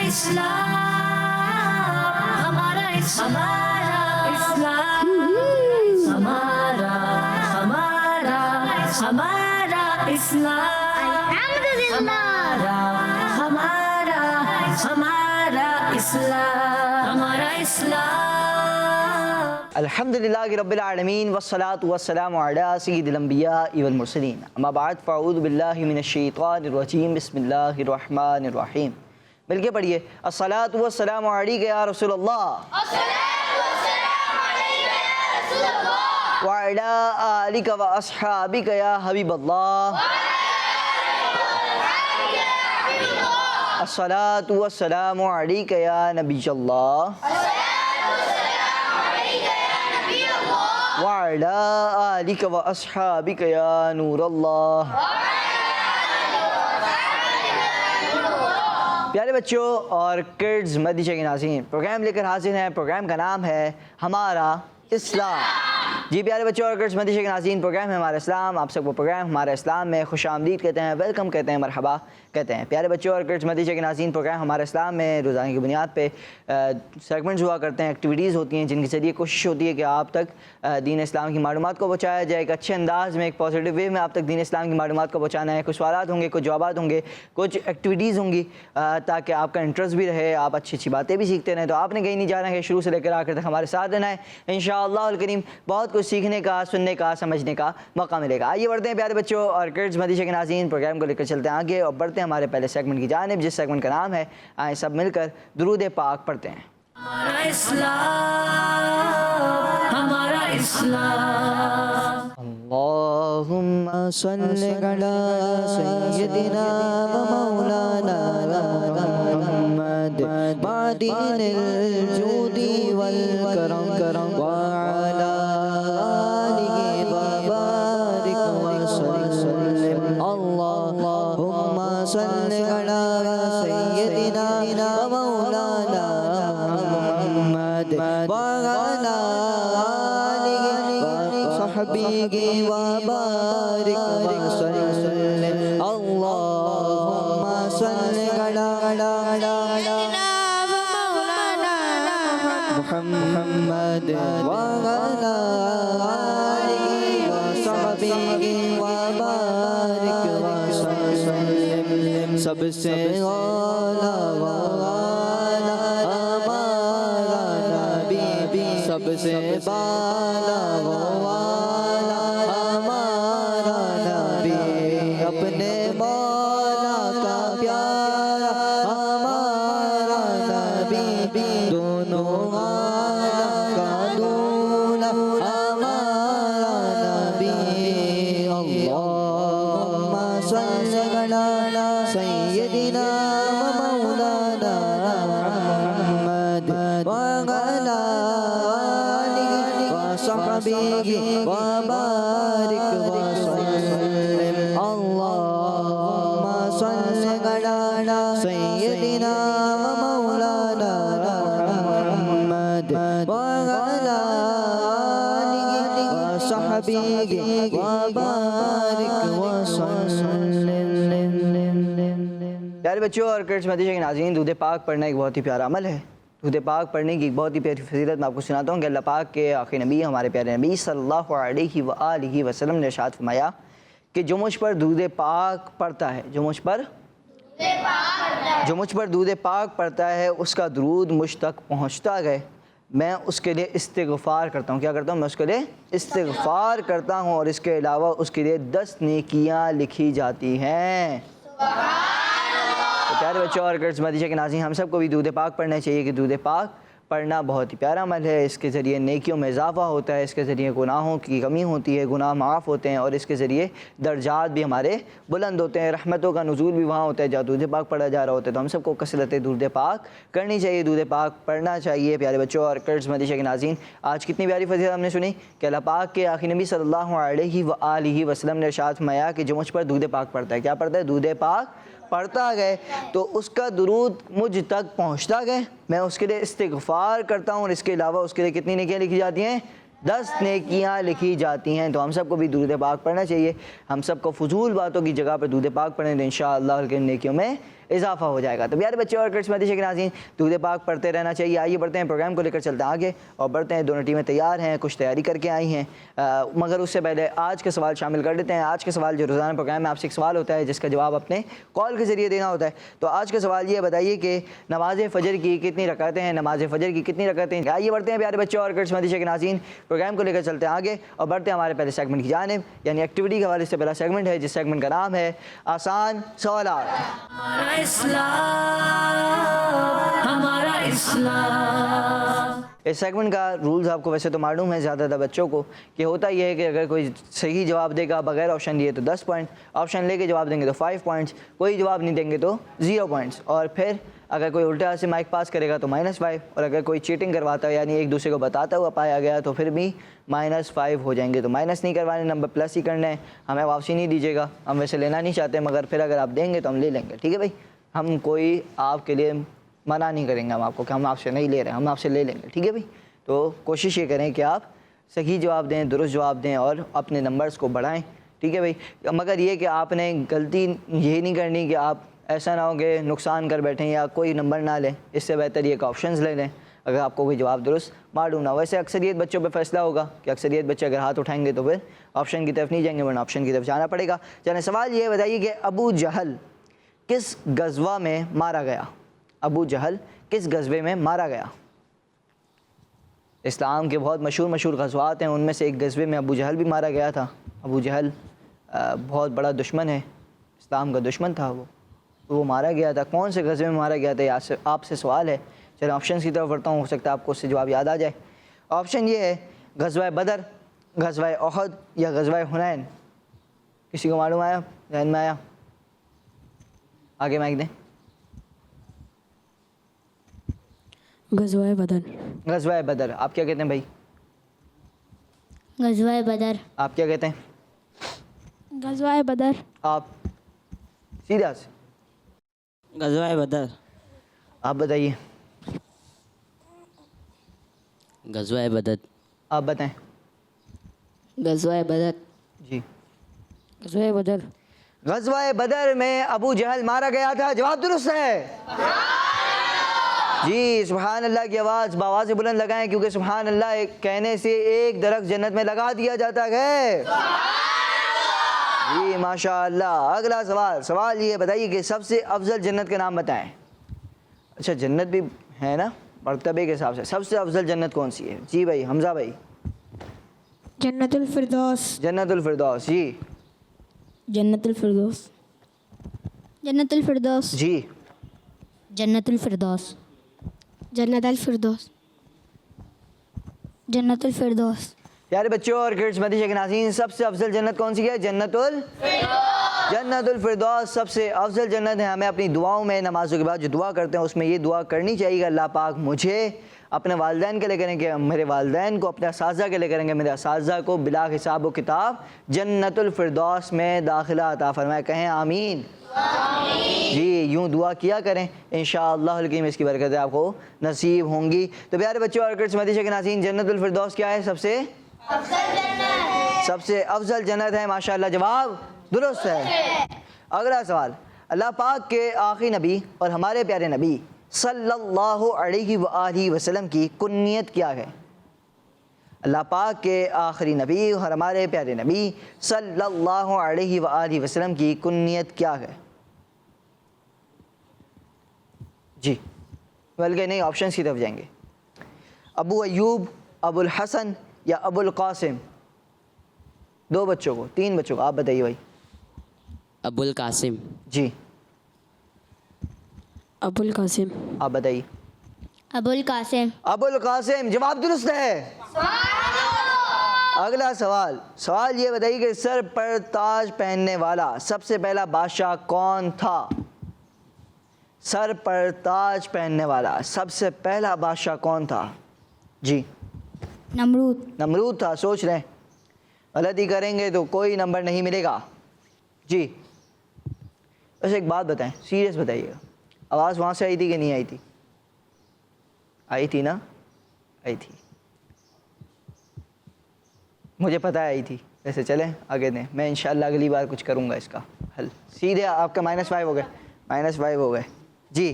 اسلام ہمارا اسلام ہمارا اسلام ہمارا اسلام. الحمدللہ رب العالمین والصلاة والسلام علی سید الانبیاء والمرسلین. اما بعد فاعوذ باللہ من الشیطان الرجیم. بسم اللہ الرحمن الرحیم. مل کے پڑھیے. الصلاة والسلام علیک یا رسول اللہ وعلی آلک و اصحابک یا حبیب اللہ. الصلاة والسلام علیک یا نبی اللہ وعلی آلک و اصحابک یا نور اللہ. پیارے بچوں اور کڈز مدرسہ کے ناظرین، پروگرام لے کر حاضر ہیں. پروگرام کا نام ہے ہمارا اسلام. جی پیارے بچوں اور کڈز مدرسہ کے ناظرین، پروگرام ہے ہمارا اسلام. آپ سب کو پروگرام ہمارا اسلام میں خوش آمدید کہتے ہیں، ویلکم کہتے ہیں، مرحبا کہتے ہیں. پیارے بچوں اور کڈز مدرسہ کے ناظرین، پروگرام ہمارا اسلام میں روزانہ کی بنیاد پہ سیگمنٹس ہوا کرتے ہیں، ایکٹیویٹیز ہوتی ہیں جن کے ذریعے کوشش ہوتی ہے کہ آپ تک دین اسلام کی معلومات کو پہنچایا جائے. ایک اچھے انداز میں، ایک پازیٹیو وے میں آپ تک دین اسلام کی معلومات کو پہنچانا ہے. کچھ سوالات ہوں گے، کچھ جوابات ہوں گے، کچھ ایکٹیویٹیز ہوں گی تاکہ آپ کا انٹرسٹ بھی رہے، آپ اچھی اچھی باتیں بھی سیکھتے رہیں. تو آپ نے کہیں نہیں جانا ہے، شروع سے لے کر آخر تک ہمارے ساتھ رہنا ہے. انشاءاللہ الکریم بہت کچھ سیکھنے کا، سننے کا، سمجھنے کا موقع ملے گا. آئیے بڑھتے ہیں پیارے بچوں اور کڈز مدرسہ کے ناظرین، پروگرام کو لے کر چلتے ہیں آگے اور بڑھتے ہیں ہمارے پہلے سیگمنٹ کی جانب، جس سیگمنٹ کا نام ہے آئیں سب مل کر درود پاک پڑھتے ہیں. ہمارا اسلام اللہم صلی علی سیدنا و مولانا محمد معدن الجود والکرم وعلا آلہ وبارک وسلم. اللہم صلی علی سیدنا و مولانا محمد وعلا صحبی وبارک وسلم. اللہم صلی علی محمد وعلا آلہ وصحبہ وبارک وسلم. سب سے اعلیٰ ہمارا نبی، سب سے بالا ہمارا نبی، اپنے مولا کا پیارا ہمارا نبی، دونوں عالم کا دولا ہمارا نبی. اللہم صلی علی سیدنا و مولانا محمد وعلا صحبہ وبارک وسلم. اللہم صلی علی سیدنا و مولانا محمد وعلا صحبہ وبارک وسلم. پیارے بچوں اور کڈز مدرسہ کے ناظرین، درود پاک پڑھنا ایک بہت ہی پیارا عمل ہے. درود پاک پڑھنے کی ایک بہت ہی پیاری فضیلت میں آپ کو سناتا ہوں کہ اللہ پاک کے آخری نبی، ہمارے پیارے نبی صلی اللہ علیہ وآلہ وسلم نے ارشاد فرمایا کہ جو مجھ پر درود پاک پڑھتا ہے، جو مجھ پر درود پاک پڑھتا ہے، اس کا درود مجھ تک پہنچتا گئے، میں اس کے لیے استغفار کرتا ہوں. کیا کرتا ہوں؟ میں اس کے لیے استغفار کرتا ہوں اور اس کے علاوہ اس کے لیے 10 نیکیاں لکھی جاتی ہیں. پیارے بچوں اور کڈز مدرسہ کے ناظرین، ہم سب کو بھی درود پاک پڑھنا چاہیے کہ درود پاک پڑھنا بہت ہی پیارا عمل ہے. اس کے ذریعے نیکیوں میں اضافہ ہوتا ہے، اس کے ذریعے گناہوں کی کمی ہوتی ہے، گناہ معاف ہوتے ہیں اور اس کے ذریعے درجات بھی ہمارے بلند ہوتے ہیں. رحمتوں کا نزول بھی وہاں ہوتا ہے جہاں درود پاک پڑھا جا رہا ہوتا ہے. تو ہم سب کو کثرت درود پاک کرنی چاہیے، درود پاک پڑھنا چاہیے. پیارے بچوں اور کڈز مدرسہ کے ناظرین، آج کتنی پیاری فضیلت ہم نے سنی کہ اللہ پاک کے آخری نبی صلی اللہ علیہ وآلہ وسلم نے ارشاد فرمایا کہ جو مجھ پر درود پاک پڑھتا ہے، کیا پڑھتا ہے؟ درود پاک پڑھتا گئے تو اس کا درود مجھ تک پہنچتا گئے، میں اس کے لیے استغفار کرتا ہوں اور اس کے علاوہ اس کے لیے کتنی نیکیاں لکھی جاتی ہیں؟ 10 نیکیاں لکھی جاتی ہیں. تو ہم سب کو بھی درود پاک پڑھنا چاہیے. ہم سب کو فضول باتوں کی جگہ پر درود پاک پڑھیں تو انشاءاللہ نیکیوں میں اضافہ ہو جائے گا۔ تو پیارے بچے اور کرسمتی کے ناظرین، درود پاک پڑھتے رہنا چاہیے۔ آئیے بڑھتے ہیں، پروگرام کو لے کر چلتے ہیں آگے اور بڑھتے ہیں۔ دونوں ٹیمیں تیار ہیں، کچھ تیاری کر کے آئی ہیں، مگر اس سے پہلے آج کا سوال شامل کر لیتے ہیں۔ آج کا سوال جو روزانہ پروگرام میں آپ سے ایک سوال ہوتا ہے جس کا جواب اپنے کال کے ذریعے دینا ہوتا ہے۔ تو آج کا سوال یہ بتائیے کہ نماز فجر کی کتنی رکعتیں ہیں؟ نماز فجر کی کتنی رکعتیں ہیں؟ آئیے بڑھتے ہیں پیارے بچے اور کرسمتی کے ناظرین، پروگرام کو لے کر چلتے ہیں آگے اور بڑھتے ہیں ہمارے پہلے سیگمنٹ کی جانب، یعنی ایکٹیویٹی کے حوالے سے پہلا سیگمنٹ ہے جس سیگمنٹ کا نام ہے آسان سوالات۔ ہمارا اسلام، ہمارا اسلام۔ اس سیگمنٹ کا رولز آپ کو ویسے تو معلوم ہے زیادہ تر بچوں کو، کہ ہوتا یہ ہے کہ اگر کوئی صحیح جواب دے گا بغیر آپشن دیے تو 10 پوائنٹ، آپشن لے کے جواب دیں گے تو 5 پوائنٹس، کوئی جواب نہیں دیں گے تو 0 پوائنٹس، اور پھر اگر کوئی الٹا سے مائک پاس کرے گا تو -5، اور اگر کوئی چیٹنگ کرواتا ہے یعنی ایک دوسرے کو بتاتا ہوا پایا گیا تو پھر بھی -5 ہو جائیں گے۔ تو مائنس نہیں کروانے، نمبر پلس ہی کرنا ہے، ہمیں واپسی نہیں دیجیے گا، ہم ویسے لینا نہیں چاہتے مگر پھر اگر آپ دیں گے تو ہم لے لیں گے، ٹھیک ہے بھائی؟ ہم کوئی آپ کے لیے منع نہیں کریں گے ہم آپ کو کہ ہم آپ سے نہیں لے رہے ہیں، ہم آپ سے لے لیں گے، ٹھیک ہے بھائی؟ تو کوشش یہ کریں کہ آپ صحیح جواب دیں، درست جواب دیں اور اپنے نمبرز کو بڑھائیں، ٹھیک ہے بھائی؟ مگر یہ کہ آپ نے غلطی یہ نہیں کرنی کہ آپ ایسا نہ ہو کہ نقصان کر بیٹھیں یا کوئی نمبر نہ لیں، اس سے بہتر یہ کہ آپشنز لے لیں اگر آپ کو کوئی جواب درست معلوم نہ ہو۔ ویسے اکثریت بچوں پہ فیصلہ ہوگا کہ اکثریت بچے اگر ہاتھ اٹھائیں گے تو پھر آپشن کی طرف نہیں جائیں گے ورنہ آپشن کی طرف جانا پڑے گا۔ چلیں سوال یہ بتائیے کہ ابو جہل کس غزوہ میں مارا گیا؟ ابو جہل کس غزوے میں مارا گیا؟ اسلام کے بہت مشہور غزوات ہیں، ان میں سے ایک غزوے میں ابو جہل بھی مارا گیا تھا۔ ابو جہل بہت بڑا دشمن ہے، اسلام کا دشمن تھا، وہ مارا گیا تھا۔ کون سے غزوے میں مارا گیا تھا یہ آپ سے سوال ہے۔ چلیں آپشنز کی طرف بڑھتا ہوں، ہو سکتا ہے آپ کو اس سے جواب یاد آ جائے۔ آپشن یہ ہے غزوہ بدر، غزوہ احد یا غزوہ حنین۔ کسی کو معلوم آیا، ذہن میں آیا؟ آگے مائک دیں۔ غزوہ بدر۔ غزوہ بدر، آپ کیا کہتے ہیں بھائی؟ غزوہ بدر۔ آپ کیا کہتے ہیں؟ غزوہ بدر۔ آپ سیدھا سے غزوہ بدر۔ آپ بتائیے۔ غزوہ بدر۔ آپ بتائیں۔ غزوہ بدر۔ جی غزوہ بدر۔ غزوہ بدر میں ابو جہل مارا گیا تھا، جواب درست ہے۔ جی سبحان اللہ کی آواز باواز بلند لگائیں، کیونکہ سبحان اللہ کہنے سے ایک درخت جنت میں لگا دیا جاتا ہے۔ جی ماشاء اللہ۔ اگلا سوال یہ بتائیے کہ سب سے افضل جنت کا نام بتائیں۔ اچھا جنت بھی ہے نا مرتبے کے حساب سے، سب سے افضل جنت کون سی ہے؟ جی بھائی حمزہ بھائی۔ جنت الفردوس۔ جنت الفردوس۔ جی جنت الفردوس۔ جنت الفردوس۔ جی جنت الفردوس۔ جنت الفردوس۔ جنت الفردوس۔ پیارے بچوں اور کرسمتی مدیشہ کے ناظرین، سب سے افضل جنت کون سی ہے؟ جنت الفردوس سب سے افضل جنت ہے۔ ہمیں اپنی دعاؤں میں نمازوں کے بعد جو دعا کرتے ہیں اس میں یہ دعا کرنی چاہیے کہ اللہ پاک مجھے اپنے والدین کے لیے کریں کہ میرے والدین کو اپنے اساتذہ کے لیے کریں گے میرے اساتذہ کو بلا حساب و کتاب جنت الفردوس میں داخلہ عطا فرمائے۔ کہیں آمین۔ جی یوں دعا کیا کریں، انشاءاللہ الکریم اس کی برکتیں آپ کو نصیب ہوں گی۔ تو پیارے بچوں اور کرسمتی مدیشہ کے ناظرین، جنت الفردوس کیا ہے؟ سب سے افضل جنت ہے۔ ماشاءاللہ جواب درست ہے۔ اگلا سوال، اللہ پاک کے آخری نبی اور ہمارے پیارے نبی صلی اللہ علیہ وآلہ وسلم کی کنیت کیا ہے؟ اللہ پاک کے آخری نبی اور ہمارے پیارے نبی صلی اللہ علیہ وآلہ وسلم کی کنیت کیا ہے؟ جی بلکہ نہیں، آپشنز کی طرف جائیں گے۔ ابو ایوب، ابو الحسن یا ابو القاسم؟ دو بچوں کو، تین بچوں کو، آپ بتائیے بھائی۔ ابو القاسم۔ جی ابو القاسم۔ آپ بتائیے۔ ابو القاسم۔ ابو القاسم، جواب درست ہے۔ اگلا سوال یہ بتائیے کہ سر پر تاج پہننے والا سب سے پہلا بادشاہ کون تھا؟ سر پر تاج پہننے والا سب سے پہلا بادشاہ کون تھا؟ جی نمرود تھا۔ سوچ رہے ہیں، غلطی کریں گے تو کوئی نمبر نہیں ملے گا۔ جی بس ایک بات بتائیں، سیریس بتائیے گا، آواز وہاں سے آئی تھی کہ نہیں آئی تھی؟ آئی تھی نا؟ آئی تھی، مجھے پتہ آئی تھی۔ ویسے چلیں آگے دیں، میں انشاءاللہ اگلی بار کچھ کروں گا اس کا حل۔ سیدھے آپ کا -5 ہو گئے، -5 ہو گئے. جی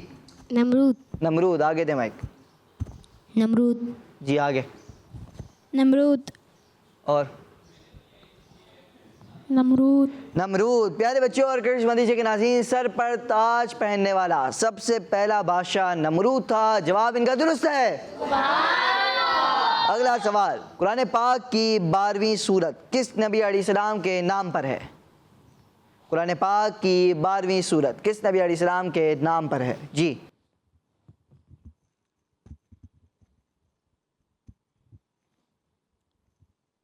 نمرود. نمرود, آگے دیں مائک. نمرود. جی آگے. نمرود. اور نمرود. نمرود. پیارے بچوں اور کرش مدیشہ کے ناظرین, سر پر تاج پہننے والا سب سے پہلا بادشاہ نمرود تھا. جواب ان کا درست ہے. اگلا سوال, قرآن پاک کی 12ویں سورت کس نبی علیہ السلام کے نام پر ہے؟ قرآن پاک کی 12ویں سورت کس نبی علیہ السلام کے نام پر ہے؟ جی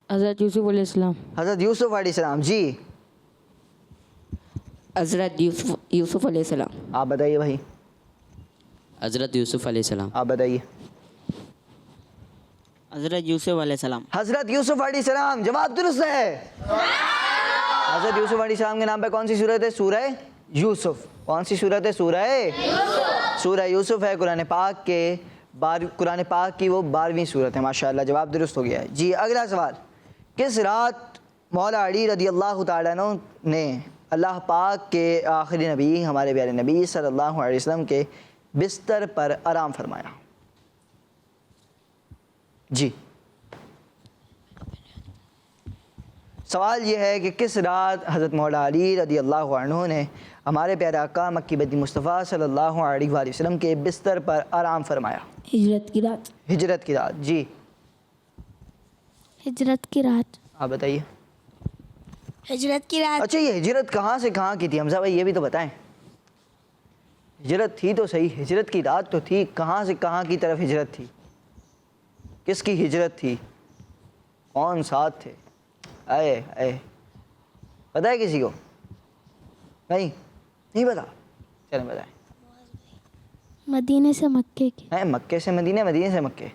حضرت یوسف علیہ السلام. حضرت یوسف علیہ السلام. جی حضرت یوسف علیہ السلام. آپ بتائیے بھائی, حضرت یوسف علیہ السلام. آپ بتائیے. حضرت یوسف علیہ السلام. حضرت یوسف علیہ السلام. جواب درست ہے. حضرت یوسف علیہ السلام کے نام پہ کون سی سورت ہے؟ سورہ یوسف. کون سی سورت ہے؟ سورہ یوسف ہے. قرآن پاک کی وہ 12ویں سورت ہے. ماشاءاللہ, جواب درست ہو گیا ہے. جی اگلا سوال, کس رات مولا علی رضی اللہ تعالیٰ عنہ نے اللہ پاک کے آخری نبی ہمارے پیارے نبی صلی اللہ علیہ وسلم کے بستر پر آرام فرمایا؟ جی سوال یہ ہے کہ کس رات حضرت مولا علی رضی اللہ عنہ نے ہمارے پیارے آقا مکی مدنی مصطفیٰ صلی اللہ علیہ وآلہ وسلم کے بستر پر آرام فرمایا؟ ہجرت کی رات. ہجرت کی رات. جی ہجرت کی رات. آپ بتائیے. ہجرت کی رات. اچھا, یہ ہجرت کہاں سے کہاں کی تھی حمزہ بھائی, یہ بھی تو بتائیں. ہجرت تھی تو صحیح, ہجرت کی رات تو تھی, کہاں سے کہاں کی طرف ہجرت تھی؟ کس کی ہجرت تھی؟ کون ساتھ تھے؟ اے پتہ ہے کسی کو؟ نہیں پتا؟ چلیں بتائیں. مدینے سے مکے کی. مکے سے مدینے, مدینے سے مکے.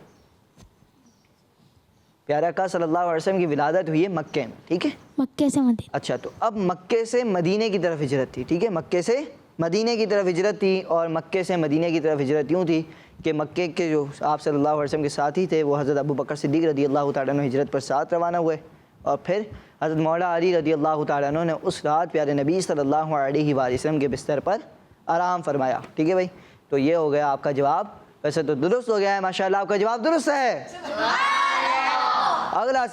پیارے آقا صلی اللہ علیہ وسلم کی ولادت ہوئی ہے مکے میں, ٹھیک ہے, مکے سے مدینے. اچھا, تو اب مکے سے مدینے کی طرف ہجرت تھی, ٹھیک ہے, مکے سے مدینے کی طرف ہجرت تھی. اور مکے سے مدینے کی طرف ہجرت یوں تھی کہ مکے کے جو آپ صلی اللہ علیہ وسلم کے ساتھی تھے وہ حضرت ابو بکر صدیق رضی اللہ تعالیٰ عنہ ہجرت پر ساتھ روانہ ہوئے, اور پھر حضرت مولا علی رضی اللہ تعالیٰ عنہ نے اس رات پیارے نبی صلی اللہ علیہ وآلہ وسلم کے بستر پر آرام فرمایا. ٹھیک ہے بھائی, تو یہ ہو گیا آپ کا جواب. ویسے تو درست ہو گیا ہے, ماشاءاللہ آپ کا جواب درست ہے. اگلا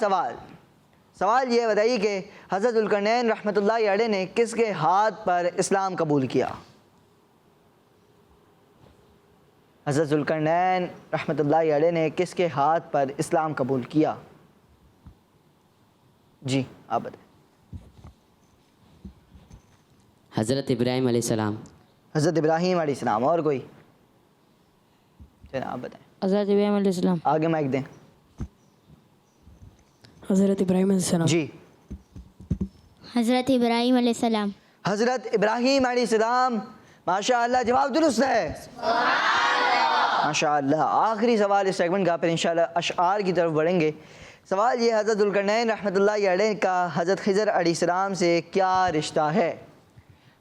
سوال یہ بتائیے کہ حضرت ذوالقرنین رحمۃ اللہ علیہ نے کس کے ہاتھ پر اسلام قبول کیا؟ حضرت ذوالقرنین رحمۃ اللہ علیہ نے کس کے ہاتھ پر اسلام قبول کیا؟ جی آپ بتائیں. حضرت ابراہیم علیہ السلام. حضرت ابراہیم علیہ السلام. اور کوئی؟ چلیں آپ بتائیں. حضرت ابراہیم علیہ السلام. آگے مائک دیں. حضرت ابراہیم علیہ السلام. جی حضرت ابراہیم علیہ السلام. حضرت ابراہیم علیہ السلام. ماشاءاللہ, جواب درست ہے. ماشاءاللہ. آخری سوال اس سیگمنٹ کا, پھر انشاءاللہ اشعار کی طرف بڑھیں گے. سوال یہ, حضرت ذوالقرنین رحمۃ اللہ علیہ کا حضرت خضر علیہ السلام سے کیا رشتہ ہے؟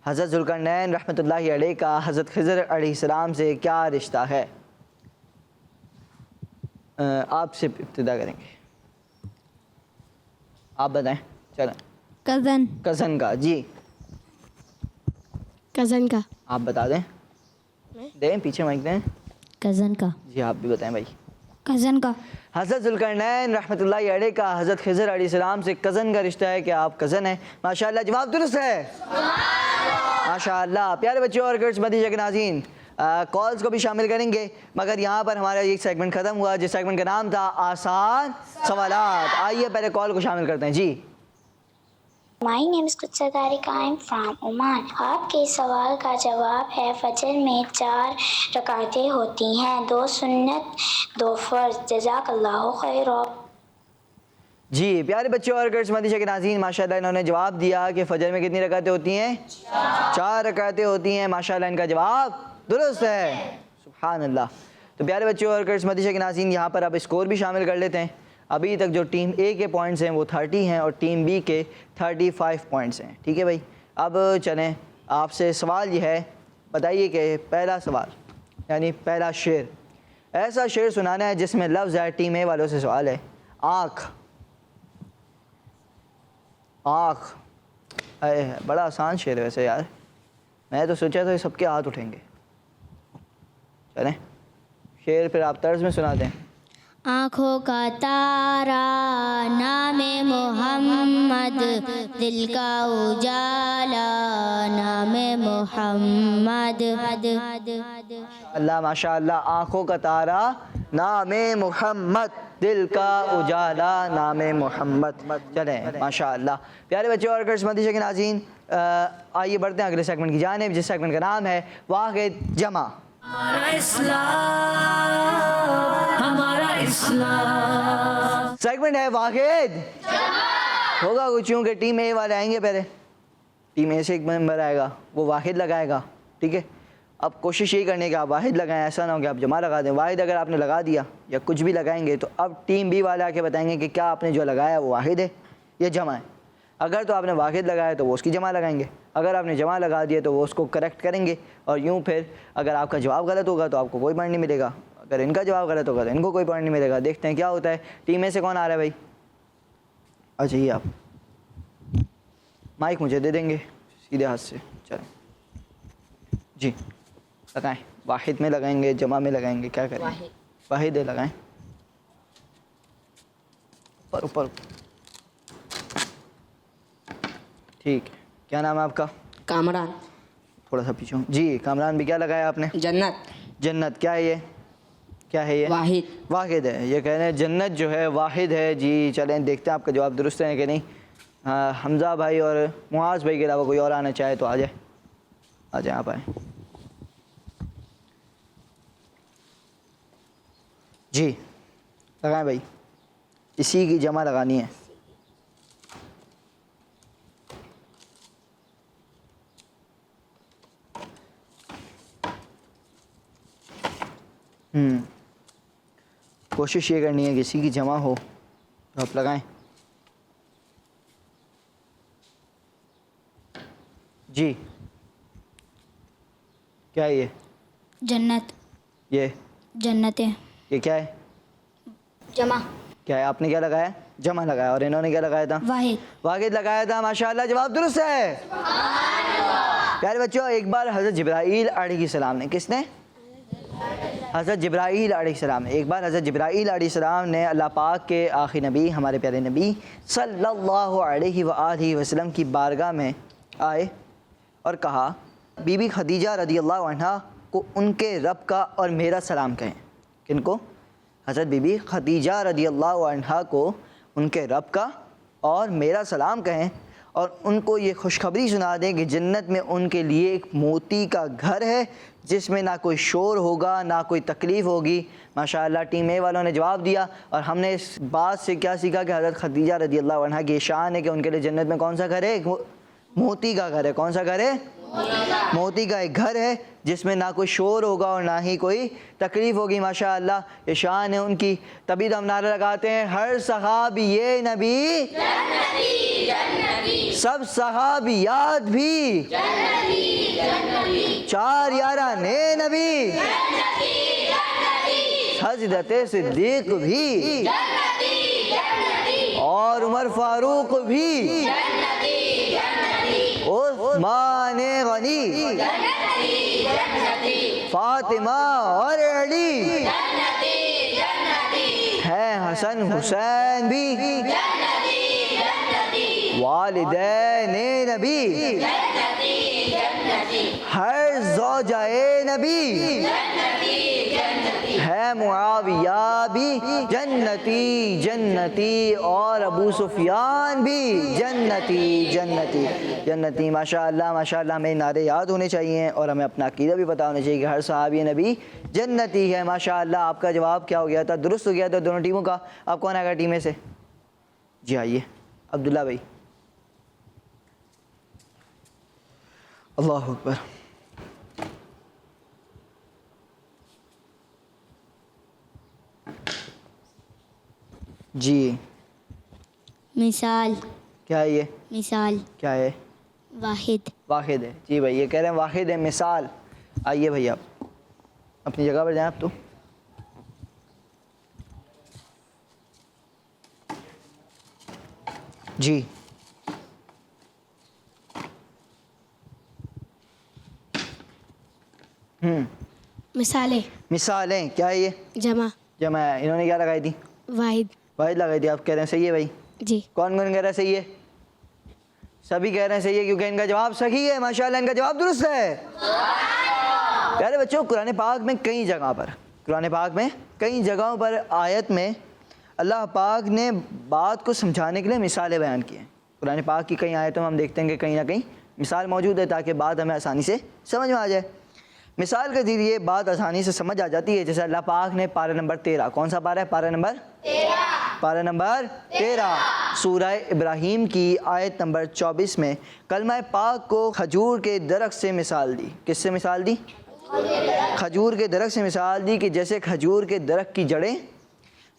حضرت ذوالقرنین رحمۃ اللہ علیہ کا حضرت خضر علیہ السلام سے کیا رشتہ ہے؟ آپ سے ابتدا کریں گے, آپ بتائیں. چلیں. کزن. کزن کا. جی کزن کا. آپ بتا دیں. دیں پیچھے مائک دیں. کزن کا. جی آپ بھی بتائیں بھائی. کزن کا. حضرت ذوالقرنین رحمۃ اللہ علیہ کا حضرت خضر علیہ السلام سے کزن کا رشتہ ہے کہ آپ کزن ہیں. ماشاءاللہ, جواب درست ہے. ماشاءاللہ. پیارے بچوں اور کرٹس مدیشہ کے ناظرین, کالز کو بھی شامل کریں گے, مگر یہاں پر ہمارا ایک سیگمنٹ ختم ہوا جس سیگمنٹ کا نام تھا آسان سوالات. آئیے پہلے کال کو شامل کرتے ہیں. جی My name is Qudsa Tariq. I am from Oman. آپ کے سوال کا جواب ہے فجر میں 4 رکعتیں ہوتی ہیں, 2 سنت 2 فرض. جزاک اللہ خیر. جی پیارے بچوں اور کرٹس مدیشہ کے ناظرین, ماشاءاللہ انہوں نے جواب دیا کہ فجر میں کتنی رکعتیں ہوتی ہیں؟ 4 رکعتیں ہوتی ہیں. ماشاءاللہ ان کا جواب درست ہے. سبحان اللہ. تو پیارے بچوں اور کرٹس مدیشہ کے ناظرین, یہاں پر آپ اسکور بھی شامل کر لیتے ہیں. ابھی تک جو ٹیم اے کے پوائنٹس ہیں وہ 30 ہیں اور ٹیم بی کے 35 پوائنٹس ہیں. ٹھیک ہے بھائی. اب چلیں, آپ سے سوال یہ ہے, بتائیے کہ پہلا سوال یعنی پہلا شعر, ایسا شعر سنانا ہے جس میں لفظ ہے. ٹیم اے والوں سے سوال ہے, آنکھ. آنکھ بڑا آسان شعر ہے ویسے یار, میں تو سوچا تھا سب کے ہاتھ اٹھیں گے. چلیں شعر پھر آپ طرز میں سنا دیں. آنکھوں کا تارا نام محمد، دل کا اجالا نام محمد. اللہ ماشاء اللہ. آنکھوں کا تارا نام محمد، دل کا اجالا نام محمد. چلیں ماشاء اللہ. پیارے بچے اور کرس مدیشہ کے ناظرین، آئیے بڑھتے ہیں اگلے سیگمنٹ کی جانب، جس سیگمنٹ کا نام ہے واحد جمع. ہمارا اسلام، ہمارا اسلام. سیگمنٹ ہے واحد ہوگا کچھ یوں کہ ٹیم اے والے آئیں گے، پہلے ٹیم اے سے ایک ممبر آئے گا، وہ واحد لگائے گا. ٹھیک ہے، اب کوشش یہی کرنے کہ آپ واحد لگائیں، ایسا نہ ہو کہ آپ جمع لگا دیں. واحد اگر آپ نے لگا دیا یا کچھ بھی لگائیں گے تو اب ٹیم بی والے آ کے بتائیں گے کہ کیا آپ نے جو لگایا وہ واحد ہے یا جمع ہے. اگر تو آپ نے واحد لگایا تو وہ اس کی جمع لگائیں گے، اگر آپ نے جمع لگا دیا تو وہ اس کو کریکٹ کریں گے. اور یوں پھر اگر آپ کا جواب غلط ہوگا تو آپ کو کوئی پوائنٹ نہیں ملے گا، اگر ان کا جواب غلط ہوگا تو ان کو کوئی پوائنٹ نہیں ملے گا. دیکھتے ہیں کیا ہوتا ہے. ٹیم میں سے کون آ رہا ہے بھائی؟ آ جائیے آپ. مائک مجھے دے دیں گے سیدھے ہاتھ سے. چلیں جی لگائیں. واحد میں لگائیں گے، جمع میں لگائیں گے، کیا کریں؟ واحد ہے، لگائیں. اوپر اوپر. ٹھیک ہے، کیا نام ہے آپ کا؟ کامران. تھوڑا سا پیچھے ہوں. جی کامران بھی، کیا لگایا آپ نے؟ جنت. جنت. کیا ہے یہ؟ کیا ہے یہ؟ واحد. واحد ہے. یہ کہہ رہے ہیں جنت جو ہے واحد ہے. جی چلیں دیکھتے ہیں آپ کا جواب درست ہے کہ نہیں. حمزہ بھائی اور معاذ بھائی کے علاوہ کوئی اور آنا چاہے تو آ جائے. آ جائیں، آپ آئیں. جی لگائیں بھائی، اسی کی جمع لگانی ہے. کوشش یہ کرنی ہے کہ اسی کی جمع ہو تو آپ لگائیں. جی کیا ہے یہ؟ جنت. یہ جنتیں. یہ کیا ہے؟ جمع. کیا ہے؟ آپ نے کیا لگایا؟ جمع لگایا. اور انہوں نے کیا لگایا تھا؟ واحد. واحد لگایا تھا. ماشاءاللہ جواب درست ہے. پیارے بچوں، ایک بار حضرت جبرائیل علیہ السلام نے، کس نے؟ حضرت جبرائیل علیہ السلام نے. ایک بار حضرت جبرائیل علیہ السلام نے اللہ پاک کے آخری نبی، ہمارے پیارے نبی صلی اللہ علیہ وآلہ وسلم کی بارگاہ میں آئے اور کہا بی بی خدیجہ رضی اللہ عنہا کو ان کے رب کا اور میرا سلام کہیں. کن کو؟ حضرت بی بی خدیجہ رضی اللہ عنہا کو ان کے رب کا اور میرا سلام کہیں، اور ان کو یہ خوشخبری سنا دیں کہ جنت میں ان کے لیے ایک موتی کا گھر ہے جس میں نہ کوئی شور ہوگا نہ کوئی تکلیف ہوگی. ماشاءاللہ ٹیم اے والوں نے جواب دیا، اور ہم نے اس بات سے کیا سیکھا کہ حضرت خدیجہ رضی اللہ عنہا کی شان ہے کہ ان کے لیے جنت میں کون سا گھر ہے؟ موتی کا گھر ہے. کون سا گھر ہے؟ موتی کا ایک گھر ہے جس میں نہ کوئی شور ہوگا اور نہ ہی کوئی تکلیف ہوگی. ماشاءاللہ یہ شان ہے ان کی. تبھی تو ہم نعرہ لگاتے ہیں ہر صحابی یہ نبی جنتی جنتی، سب صحابیات بھی جنتی جنتی، 4 یاران نبی جنتی جنتی، حضرت صدیق بھی جنتی جنتی، اور عمر فاروق بھی جنتی جنتی، عثمان غنی جنتی جنتی، فاطمہ اور علی جنتی جنتی، ہے حسن حسین بھی جنتی جنتی، والدین نبی جنتی جنتی، ہر زوجہ نبی جنتی جنتی، ہے معاویہ بھی جنتی جنتی، اور ابو سفیان بھی جنتی جنتی جنتی. ماشاءاللہ ماشاءاللہ ہمیں نعرے یاد ہونے چاہیے اور ہمیں اپنا عقیدہ بھی پتہ ہونا چاہیے کہ ہر صحابی نبی جنتی ہے. ماشاءاللہ آپ کا جواب کیا ہو گیا تھا؟ درست ہو گیا تھا دونوں ٹیموں کا. آپ کون آئے گا ٹیم میں سے؟ جی آئیے عبداللہ بھائی. اللہ اکبر. جی مثال. کیا ہے یہ؟ مثال. کیا ہے؟ واحد. واحد ہے. جی بھائی یہ کہہ رہے ہیں واحد ہے. مثال. آئیے بھائی آپ اپنی جگہ پر جائیں. آپ تو جی مثالیں. مثالیں کیا ہے یہ؟ جمع. جمع ہے. انہوں نے کیا لگائی تھی؟ واحد. واحد لگائی تھی. آپ کہہ رہے ہیں صحیح ہے بھائی. جی. کون کون کہہ رہا ہے صحیح ہے؟ سبھی کہہ رہے ہیں صحیح ہے کیونکہ ان کا جواب صحیح ہے. ماشاءاللہ ان کا جواب درست ہے. پیارے بچوں قرآن پاک میں کئی جگہوں پر آیت میں اللہ پاک نے بات کو سمجھانے کے لیے مثالیں بیان کی ہیں. قرآن پاک کی کئی آیتوں میں ہم دیکھتے ہیں کہ کہیں نہ کہیں مثال موجود ہے تاکہ بات ہمیں آسانی سے سمجھ میں آ جائے. مثال کے ذریعے بات آسانی سے سمجھ آ جاتی ہے. جیسے اللہ پاک نے پارہ نمبر 13, کون سا پارہ ہے؟ پارہ نمبر 13 سورہ ابراہیم کی آیت نمبر 24 میں کلمہ پاک کو کھجور کے درخت سے مثال دی. کس سے مثال دی؟ کھجور کے درخت سے مثال دی کہ جیسے کھجور کے درخت کی جڑیں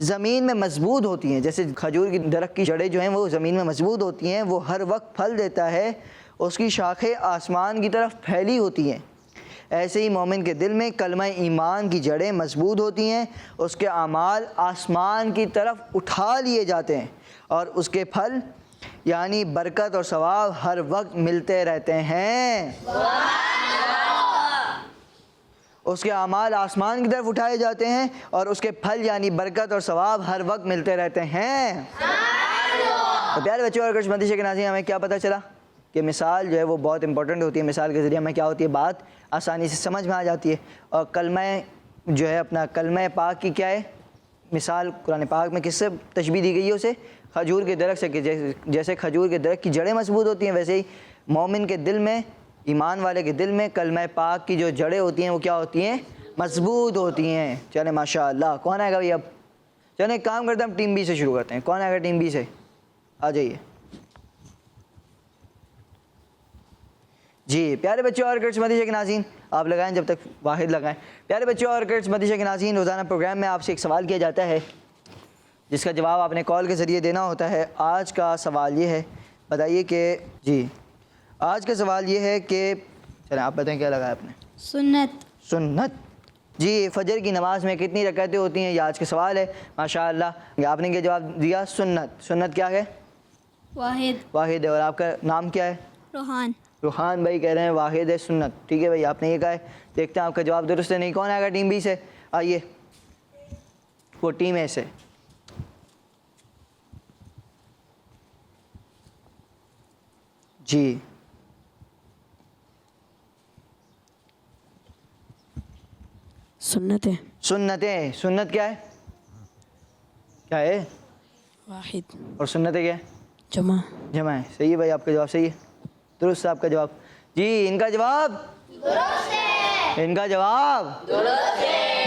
زمین میں مضبوط ہوتی ہیں, جیسے کھجور کی درخت کی جڑیں جو ہیں وہ زمین میں مضبوط ہوتی ہیں, وہ ہر وقت پھل دیتا ہے, اس کی شاخیں آسمان کی طرف پھیلی ہوتی ہیں, ایسے ہی مومن کے دل میں کلمہ ایمان کی جڑیں مضبوط ہوتی ہیں, اس کے اعمال آسمان کی طرف اٹھا لیے جاتے ہیں اور اس کے پھل یعنی برکت اور ثواب ہر وقت ملتے رہتے ہیں. اس کے اعمال آسمان کی طرف اٹھائے جاتے ہیں اور اس کے پھل یعنی برکت اور ثواب ہر وقت ملتے رہتے ہیں. تو پیارے بچوں اور کچھ مدیشے کے ناظرین, ہمیں کیا پتہ چلا کہ مثال جو ہے وہ بہت امپورٹنٹ ہوتی ہے. مثال کے ذریعے ہمیں کیا ہوتی ہے؟ بات آسانی سے سمجھ میں آ جاتی ہے. اور کلمہ جو ہے اپنا کلمہ پاک کی کیا ہے مثال؟ قرآن پاک میں کس سے تشبیہ دی گئی ہے؟ اسے کھجور کے درخت سے, کہ جیسے کھجور کے درخت کی جڑیں مضبوط ہوتی ہیں ویسے ہی مومن کے دل میں, ایمان والے کے دل میں کلمہ پاک کی جو جڑیں ہوتی ہیں وہ کیا ہوتی ہیں؟ مضبوط ہوتی ہیں. چلیں ماشاء اللہ. کون آئے گا بھائی؟ اب چلیں ایک کام کرتے ہیں, ہم ٹیم بی سے شروع کرتے ہیں. کون آئے گا ٹیم بی سے؟ آ جائیے. جی پیارے بچوں اور کرٹس مدیشہ کے ناظرین, آپ لگائیں جب تک واحد لگائیں. پیارے بچوں اور کرٹس مدیشہ کے ناظرین, روزانہ پروگرام میں آپ سے ایک سوال کیا جاتا ہے جس کا جواب آپ نے کال کے ذریعے دینا ہوتا ہے. آج کا سوال یہ ہے, بتائیے کہ جی آج کا سوال یہ ہے کہ چلیں آپ بتائیں کیا لگایا آپ نے؟ سنت. سنت. جی فجر کی نماز میں کتنی رکعتیں ہوتی ہیں؟ یہ آج کا سوال ہے. ماشاءاللہ آپ نے کیا جواب دیا؟ سنت. سنت کیا ہے؟ واحد. واحد ہے. اور آپ کا نام کیا ہے؟ روحان. روحان بھائی کہہ رہے ہیں واحد ہے سنت. ٹھیک ہے بھائی, آپ نے یہ کہا ہے. دیکھتے ہیں آپ کا جواب درست ہے نہیں. کون آئے گا ٹیم بی سے؟ آئیے. وہ ٹیم اے سے. جی سنت ہے. سنتیں. سنت کیا ہے؟ کیا ہے؟ واحد. اور سنتیں کیا ہے؟ جمع. جمع ہے. صحیح ہے بھائی, آپ کا جواب صحیح ہے. درست ہے آپ کا جواب. جی ان کا جواب درست ہے. ان کا جواب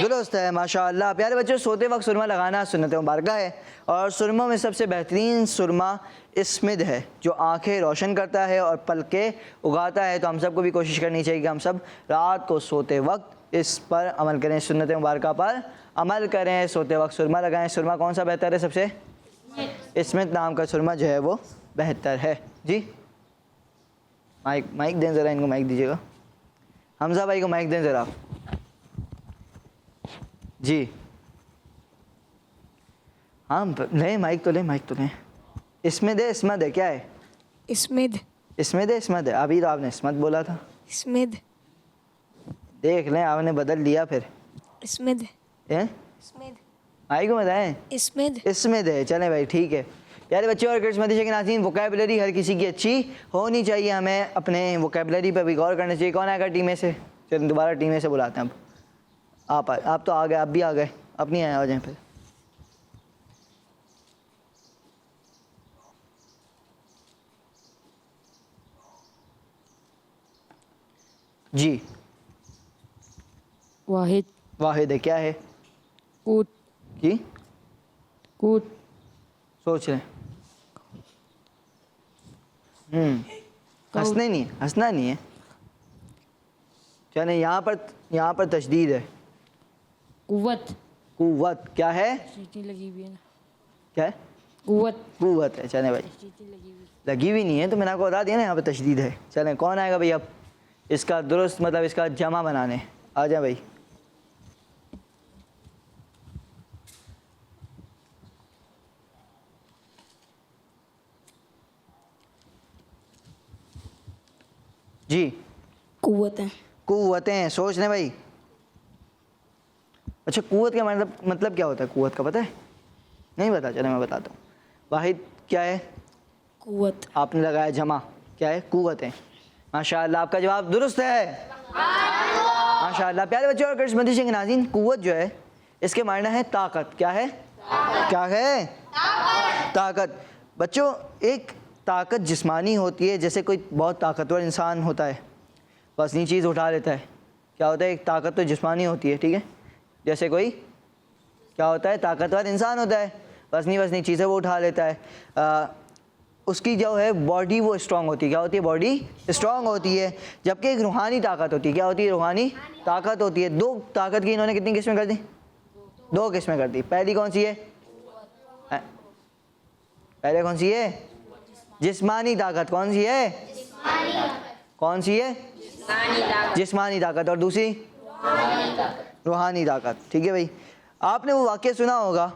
درست ہے. ماشاءاللہ. پیارے بچوں, سوتے وقت سرما لگانا سنت مبارکہ ہے, اور سرموں میں سب سے بہترین سرما اسمد ہے جو آنکھیں روشن کرتا ہے اور پلکیں اگاتا ہے. تو ہم سب کو بھی کوشش کرنی چاہیے کہ ہم سب رات کو سوتے وقت اس پر عمل کریں, سنت مبارکہ پر عمل کریں, سوتے وقت سرما لگائیں. سرما کون سا بہتر ہے سب سے؟ اسمد نام کا سرما جو ہے وہ بہتر ہے. جی مائک دیں ذرا, ان کو مائک دیجیے گا. حمزہ بھائی کو مائک دیں ذرا. جی ہاں لیں مائک تو لیں. اسمد ہے اسمد ہے کیا ہے؟ اسمد. اسمد ہے اسمد ہے. ابھی تو آپ نے اسمد بولا تھا. اسمد. دیکھ لیں آپ نے بدل لیا پھر. اسمد. اسمد. مائک کو بتائیں. اسمد. اسمد ہے. چلیں بھائی ٹھیک ہے. پیارے بچوں اور کرٹس مدیشہ کے ناظرین, ووکیبلری ہر کسی کی اچھی ہونی چاہیے. ہمیں اپنے ووکیبلری پہ بھی غور کرنا چاہیے. کون آئے گا ٹیم اے سے؟ چلیں دوبارہ ٹیم اے سے بلاتے ہیں. اب آپ تو آ گئے, آپ بھی آ گئے, آپ نہیں آئے, آ جائیں پھر. جی واحد. واحد ہے. کیا ہے؟ کوٹ. جی کوٹ. سوچ لیں. ہنسنا نہیں ہے. چلیں یہاں پر تشدید ہے. قوت. قوت. کیا ہے؟ لگی ہوئی ہے نا. کیا ہے؟ قوت ہے. چلیں بھائی, لگی ہوئی نہیں ہے تو میں نے آپ کو بتا دیا نا, یہاں پہ تشدید ہے. چلیں کون آئے گا بھائی اب اس کا درست مطلب اس کا جمع بنانے؟ آ جائیں بھائی. جی قوتیں. قوتیں. سوچ لیں بھائی. اچھا قوت کا مطلب کیا ہوتا ہے قوت کا پتہ ہے؟ نہیں پتا؟ چلے میں بتاتا ہوں. واحد کیا ہے؟ قوت. آپ نے لگایا جمع، کیا ہے؟ قوت ہے. ماشاء اللہ آپ کا جواب درست ہے. ماشاء اللہ. پیارے بچوں اور کرشمتی کے ناظرین، قوت جو ہے اس کے معنی ہے طاقت. کیا ہے؟ کیا ہے؟ طاقت. بچوں ایک طاقت جسمانی ہوتی ہے، جیسے کوئی بہت طاقتور انسان ہوتا ہے وزنی چیز اٹھا لیتا ہے. کیا ہوتا ہے؟ ایک طاقت تو جسمانی ہوتی ہے، ٹھیک ہے. جیسے کوئی کیا ہوتا ہے؟ طاقتور انسان ہوتا ہے، وزنی چیزیں وہ اٹھا لیتا ہے. اس کی جو ہے باڈی وہ اسٹرانگ ہوتی ہے. کیا ہوتی ہے؟ باڈی اسٹرانگ ہوتی ہے. جبکہ ایک روحانی طاقت ہوتی ہے. کیا ہوتی ہے؟ روحانی طاقت ہوتی ہے. دو طاقت کی انہوں نے کتنی قسمیں کر دی؟ دو قسمیں کر دی. پہلی کون سی ہے؟ پہلے کون سی ہے؟ جسمانی طاقت. کون سی ہے؟ کون سی ہے؟ جسمانی طاقت. اور دوسری روحانی طاقت. ٹھیک ہے بھائی. آپ نے وہ واقعہ سنا ہوگا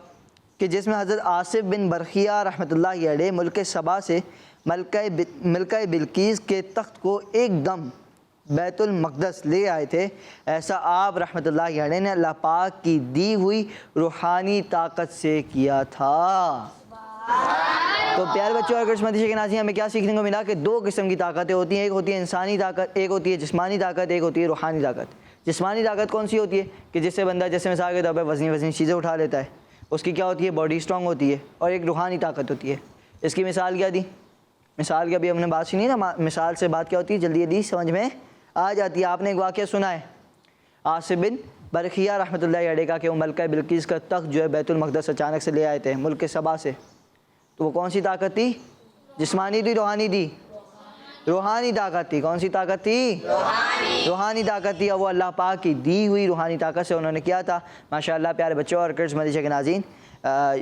کہ جس میں حضرت آصف بن برقیہ رحمۃ اللہ علیہ ملک سبا سے ملکہ بلقیس کے تخت کو ایک دم بیت المقدس لے آئے تھے. ایسا آپ رحمۃ اللہ علیہ نے اللہ پاک کی دی ہوئی روحانی طاقت سے کیا تھا. تو پیارے بچوں اور کرشمتی کے ناظرین، ہمیں کیا سیکھنے کو ملا کہ دو قسم کی طاقتیں ہوتی ہیں. ایک ہوتی ہے انسانی طاقت، ایک ہوتی ہے جسمانی طاقت، ایک ہوتی ہے روحانی طاقت. جسمانی طاقت کون سی ہوتی ہے؟ کہ جس سے بندہ جیسے مثال کے طور پہ وزنی چیزیں اٹھا لیتا ہے، اس کی کیا ہوتی ہے؟ باڈی اسٹرانگ ہوتی ہے. اور ایک روحانی طاقت ہوتی ہے. اس کی مثال کیا دی؟ مثال کی ابھی ہم نے بات سنی نا، مثال سے بات کیا ہوتی ہے؟ جلدی جلدی سمجھ میں آ جاتی ہے. آپ نے ایک واقعہ سنا ہے آصف بن برقیہ رحمۃ اللہ علیہ کا کہ وہ ملکہ بلقیس کا تخت جو ہے بیت المقدس اچانک سے لے آئے تھے ملک سبا سے. تو وہ کون سی طاقت تھی؟ جسمانی تھی روحانی تھی؟ روحانی طاقت تھی. کون سی طاقت تھی؟ روحانی طاقت تھی. اور وہ اللہ پاک کی دی ہوئی روحانی طاقت سے انہوں نے کیا تھا. ماشاء اللہ پیارے بچوں اور کرشمتی کے ناظرین،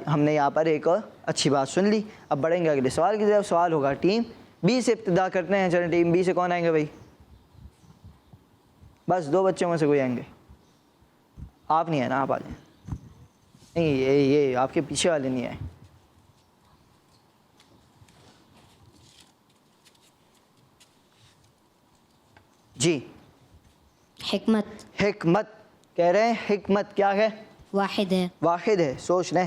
ہم نے یہاں پر ایک اچھی بات سن لی. اب بڑھیں گے اگلے سوال کی طرف. سوال ہوگا ٹیم بی سے ابتدا کرتے ہیں. چلیں ٹیم بی سے کون آئیں گے بھائی؟ بس دو بچوں میں سے کوئی آئیں گے. آپ نہیں ہیں نا؟ آپ آ جائیں. نہیں یہ آپ کے پیچھے والے نہیں آئے. جی حکمت. حکمت کہہ رہے ہیں. حکمت کیا ہے؟ واحد ہے. واحد ہے. سوچ لیں.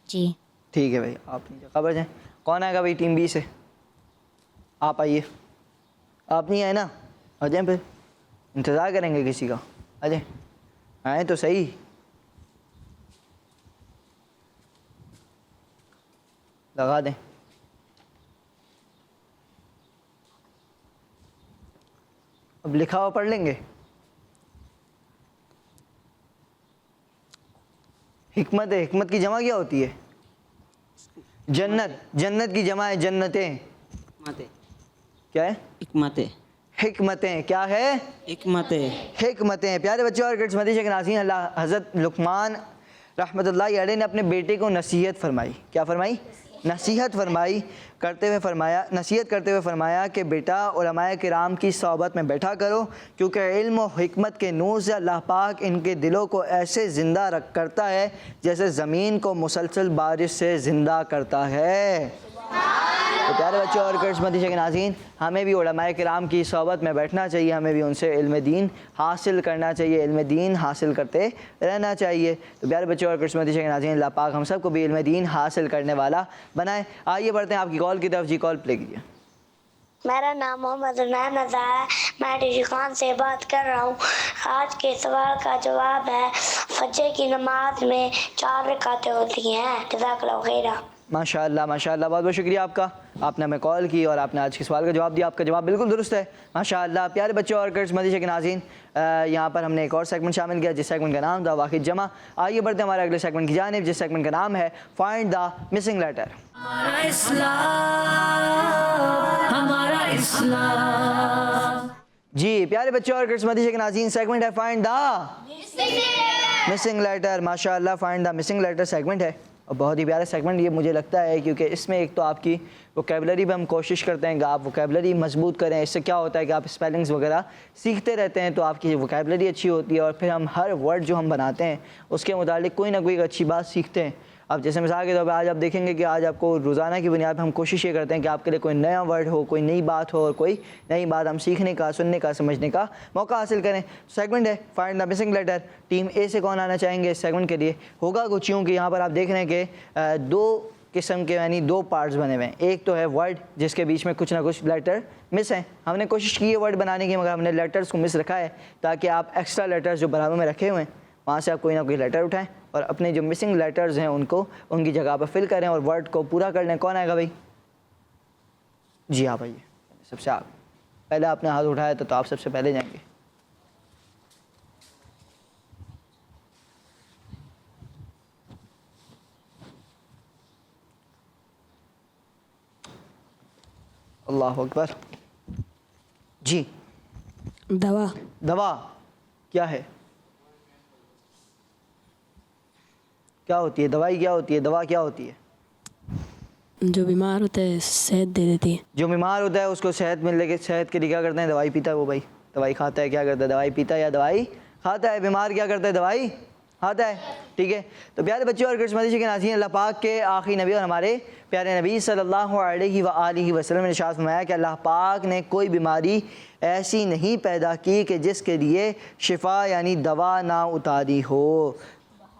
جی ٹھیک ہے بھائی. آپ نیچے خبر جائیں. کون آئے گا بھائی ٹیم بی سے؟ آپ آئیے. آپ نہیں آئے نا؟ آ جائیں پھر. انتظار کریں گے کسی کا. آ جائیں. آئیں تو صحیح. لگا دیں. اب لکھا ہوا پڑھ لیں گے. حکمت ہے. حکمت کی جمع کیا ہوتی ہے؟ جنت. جنت کی جمع ہے جنتیں. کیا ہے؟ حکمتیں. حکمتیں. کیا ہے؟ حکمتیں. حکمتیں. پیارے بچوں اور کرشمتی کے ناظرین، اللہ حضرت لقمان رحمۃ اللہ علیہ نے اپنے بیٹے کو نصیحت فرمائی. کیا فرمائی؟ نصیحت فرمائی. نصیحت کرتے ہوئے فرمایا کہ بیٹا علماء کرام کی صحبت میں بیٹھا کرو، کیونکہ علم و حکمت کے نور سے اللہ پاک ان کے دلوں کو ایسے زندہ کرتا ہے جیسے زمین کو مسلسل بارش سے زندہ کرتا ہے. تو پیارے بچوں اور کرشمتی کے ناظرین، ہمیں بھی علماء کرام کی صحبت میں بیٹھنا چاہیے. ہمیں بھی ان سے علم دین حاصل کرنا چاہیے. علم دین حاصل کرتے رہنا چاہیے. تو پیارے بچوں اور کرشمتی کے ناظرین، اللہ پاک ہم سب کو بھی علم دین حاصل کرنے والا بنائے. آئیے بڑھتے ہیں آپ کی کال کی طرف. جی کال پلے کیجیے. میرا نام محمد عمران رضا ہے. میں ڈی خان سے بات کر رہا ہوں. آج کے سوال کا جواب ہے فجر کی نماز میں 4 رکعتیں ہوتی ہیں. جزاک اللہ خیر. ماشاء اللہ ماشاء اللہ. بہت بہت شکریہ آپ کا. آپ نے ہمیں کال کی اور آپ نے آج کے سوال کا جواب دیا. آپ کا جواب بالکل درست ہے. ماشاء اللہ. پیارے بچوں اور کرشمتی کے ناظرین، یہاں پر ہم نے ایک اور سیگمنٹ شامل کیا جس سیگمنٹ کا نام تھا واحد جمع. آئیے بڑھتے ہیں ہمارے اگلے سیگمنٹ کی جانب جس سیگمنٹ کا نام ہے فائنڈ دا مسنگ لیٹر. ہمارا اسلام، ہمارا اسلام. جی پیارے بچوں اور کرشمتی کے ناظرین، سیگمنٹ ہے فائنڈ دا مسنگ لیٹر. ماشاء اللہ find the missing letter segment ہے اور بہت ہی پیارا سیگمنٹ یہ مجھے لگتا ہے، کیونکہ اس میں ایک تو آپ کی ووکیبلری پہ ہم کوشش کرتے ہیں کہ آپ ووکیبلری مضبوط کریں. اس سے کیا ہوتا ہے کہ آپ اسپیلنگز وغیرہ سیکھتے رہتے ہیں تو آپ کی ووکیبلری اچھی ہوتی ہے اور پھر ہم ہر ورڈ جو ہم بناتے ہیں اس کے متعلق کوئی نہ کوئی اچھی بات سیکھتے ہیں. اب جیسے مثال کے طور پہ آج آپ دیکھیں گے کہ آج آپ کو روزانہ کی بنیاد پہ ہم کوشش یہ کرتے ہیں کہ آپ کے لیے کوئی نیا ورڈ ہو, کوئی نئی بات ہو, اور کوئی نئی بات ہم سیکھنے کا, سننے کا, سمجھنے کا موقع حاصل کریں. سیگمنٹ ہے find the missing letter. Team A سے کون آنا چاہیں گے اس سیگمنٹ کے لیے؟ ہوگا کچھ یوں کہ یہاں پر آپ دیکھ رہے ہیں کہ دو قسم کے یعنی دو پارٹس بنے ہوئے ہیں. ایک تو ہے ورڈ جس کے بیچ میں کچھ نہ کچھ لیٹر مس ہیں. ہم نے کوشش کی ہے ورڈ بنانے کی, مگر ہم نے لیٹرز کو مس رکھا ہے تاکہ آپ ایکسٹرا لیٹرز جو برابر میں رکھے ہوئے ہیں وہاں سے آپ کوئی نہ کوئی لیٹر اٹھائیں اور اپنے جو مسنگ لیٹرز ہیں ان کو ان کی جگہ پہ فل کریں اور ورڈ کو پورا کر لیں. کون آئے گا بھائی؟ جی ہاں بھائی, سب سے آگے پہلے آپ نے ہاتھ اٹھایا تو آپ سب سے پہلے جائیں گے. اللہ اکبر. جی دوا. دوا کیا ہے؟ کیا ہوتی ہے دوائی؟ کیا ہوتی ہے دوا؟ کیا ہوتی ہے؟ جو بیمار ہوتا ہے صحت دے دیتی ہے. جو بیمار ہوتا ہے اس کو صحت ملنے کے, صحت کے لیے کیا کرتے ہیں؟ دوائی پیتا ہے وہ بھائی. دوائی کھاتا ہے, کیا کرتا ہے؟ دوائی پیتا ہے یا دوائی کھاتا ہے. بیمار کیا کرتا ہے؟ دوائی کھاتا ہے. ٹھیک ہے, تو پیارے بچوں اور کرسمتی کے ناظرین, اللہ پاک کے آخری نبی اور ہمارے پیارے نبی صلی اللہ علیہ وآلہ وسلم نے ارشاد فرمایا کہ اللہ پاک نے کوئی بیماری ایسی نہیں پیدا کی کہ جس کے لیے شفا یعنی دوا نہ اتاری ہو.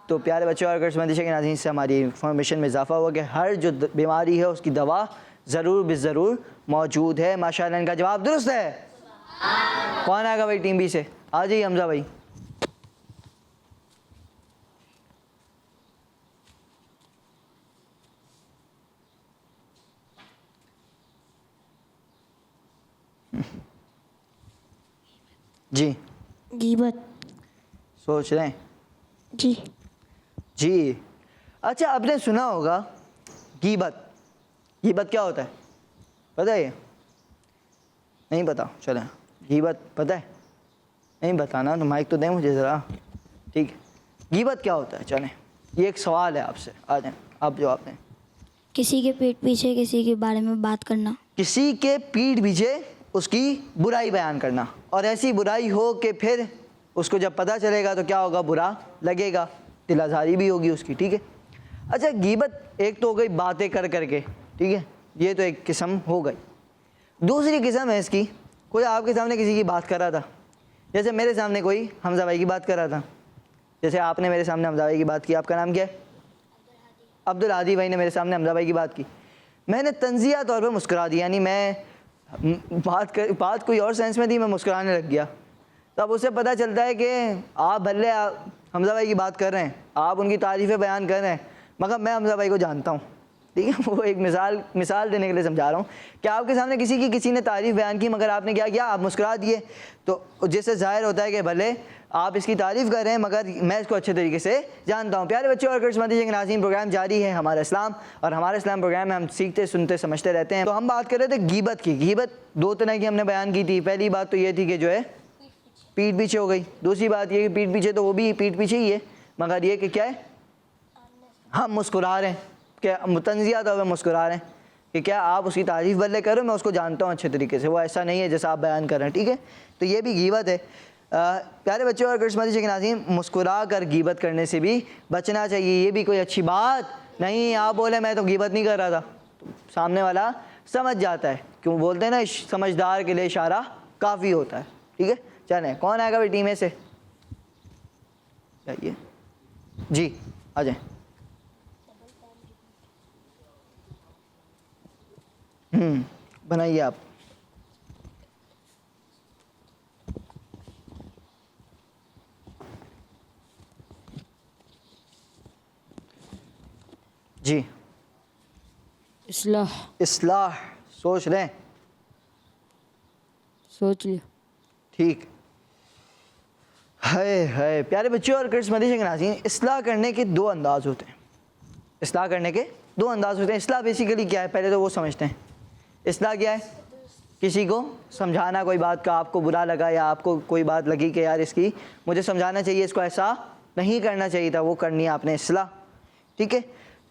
تو پیارے بچوں اور کرسمتی کے ناظرین سے ہماری انفارمیشن میں اضافہ ہوا کہ ہر جو بیماری ہے اس کی دوا ضرور بالضرور موجود ہے. ماشاءاللہ ان کا جواب درست ہے. کون آئے گا بھائی ٹیم بی سے؟ آ جائیے حمزہ بھائی. جی غیبت. سوچ رہے ہیں؟ جی جی اچھا, آپ نے سنا ہوگا غیبت. غیبت کیا ہوتا ہے پتہ ہے؟ نہیں پتا؟ چلیں غیبت پتہ ہے؟ نہیں بتانا تو مائک تو دیں مجھے ذرا. ٹھیک ہے, غیبت کیا ہوتا ہے؟ چلیں یہ ایک سوال ہے آپ سے, آ جائیں آپ جواب دیں. کسی کے پیٹ پیچھے کسی کے بارے میں بات کرنا. کسی کے پیٹھ پیچھے اس کی برائی بیان کرنا, اور ایسی برائی ہو کہ پھر اس کو جب پتہ چلے گا تو کیا ہوگا؟ برا لگے گا, دل آزاری بھی ہوگی اس کی. ٹھیک ہے, اچھا غیبت ایک تو ہو گئی باتیں کر کر کے, ٹھیک ہے, یہ تو ایک قسم ہو گئی. دوسری قسم ہے اس کی, کوئی آپ کے سامنے کسی کی بات کر رہا تھا, جیسے میرے سامنے کوئی حمزہ بھائی کی بات کر رہا تھا, جیسے آپ نے میرے سامنے حمزہ بھائی کی بات کی. آپ کا نام کیا ہے؟ عبدالہادی بھائی نے میرے سامنے حمزہ بھائی کی بات کی. میں نے تنزیہ طور پہ مسکرا دیا, یعنی میں بات کوئی اور سینس میں تھی, میں مسکرانے لگ گیا. تو اب اسے پتہ چلتا ہے کہ آپ بھلے حمزہ بھائی کی بات کر رہے ہیں, آپ ان کی تعریفیں بیان کر رہے ہیں, مگر میں حمزہ بھائی کو جانتا ہوں. ٹھیک ہے, وہ ایک مثال دینے کے لیے سمجھا رہا ہوں کہ آپ کے سامنے کسی نے تعریف بیان کی, مگر آپ نے کیا کیا؟ آپ مسکرا دیے. تو جس سے ظاہر ہوتا ہے کہ بھلے آپ اس کی تعریف کر رہے ہیں مگر میں اس کو اچھے طریقے سے جانتا ہوں. پیارے بچوں اور کرسمتی کے ناظرین, پروگرام جاری ہے ہمارا اسلام, اور ہمارا اسلام پروگرام میں ہم سیکھتے سنتے سمجھتے رہتے ہیں. تو ہم بات کر رہے تھے غیبت کی. غیبت دو طرح کی ہم نے بیان کی تھی. پہلی بات تو یہ تھی کہ جو ہے پیٹھ پیچھے ہو گئی. دوسری بات یہ کہ پیٹھ پیچھے تو وہ بھی پیٹھ پیچھے ہی ہے, مگر یہ کہ کیا ہے, ہم مسکرا رہے ہیں, کہ متنزیہ طور پہ مسکرا رہے ہیں کہ کیا آپ اس کی تعریف بلے کرو, میں اس کو جانتا ہوں اچھے طریقے سے, وہ ایسا نہیں ہے جیسا آپ بیان کر رہے ہیں. ٹھیک ہے, تو یہ بھی غیبت ہے. پیارے بچوں اور کرسمتی کے ناظرین, مسکرا کر غیبت کرنے سے بھی بچنا چاہیے. یہ بھی کوئی اچھی بات نہیں. آپ بولے میں تو غیبت نہیں کر رہا تھا, تو سامنے والا سمجھ جاتا ہے. کیوں بولتے ہیں نا, سمجھدار کے لیے اشارہ کافی ہوتا ہے. ٹھیک ہے, چلیں کون آئے گا بھائی ٹیم اے سے؟ چاہیے جی, آ جائیں. بنائیے آپ. جی اصلاح. اصلاح. سوچ رہے ہیں؟ سوچ لیا. ٹھیک ہے. پیارے بچوں اور کرسمتی کے ناظرین, اصلاح کرنے کے دو انداز ہوتے ہیں. اصلاح کرنے کے دو انداز ہوتے ہیں. اصلاح بیسیکلی کیا ہے پہلے تو وہ سمجھتے ہیں. اصلاح کیا ہے؟ کسی کو سمجھانا, کوئی بات کا آپ کو برا لگا یا آپ کو کوئی بات لگی کہ یار اس کی مجھے سمجھانا چاہیے, اس کو ایسا نہیں کرنا چاہیے تھا, وہ کرنی ہے آپ نے اصلاح. ٹھیک ہے,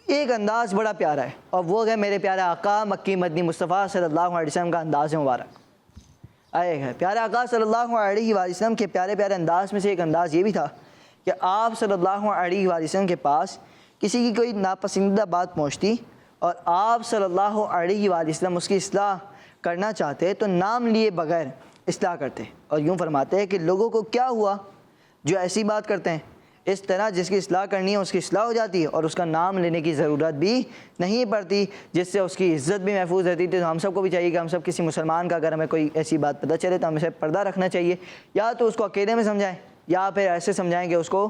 ایک انداز بڑا پیارا ہے, اور وہ ہے میرے پیارے آقا مکی مدنی مصطفیٰ صلی اللہ علیہ وسلم کا انداز مبارک. آئے ہے پیارے آقا صلی اللہ علیہ وسلم کے پیارے پیارے انداز میں سے ایک انداز یہ بھی تھا کہ آپ صلی اللہ علیہ وسلم کے پاس کسی کی کوئی ناپسندیدہ بات پہنچتی اور آپ صلی اللہ علیہ وآلہ وسلم اس کی اصلاح کرنا چاہتے تو نام لیے بغیر اصلاح کرتے، اور یوں فرماتے ہیں کہ لوگوں کو کیا ہوا جو ایسی بات کرتے ہیں، اس طرح جس کی اصلاح کرنی ہے اس کی اصلاح ہو جاتی ہے اور اس کا نام لینے کی ضرورت بھی نہیں پڑتی، جس سے اس کی عزت بھی محفوظ رہتی تھی۔ تو ہم سب کو بھی چاہیے کہ ہم سب کسی مسلمان کا اگر ہمیں کوئی ایسی بات پتہ چلے تو ہمیں سے پردہ رکھنا چاہیے، یا تو اس کو عقیدے میں سمجھائیں یا پھر ایسے سمجھائیں کہ اس کو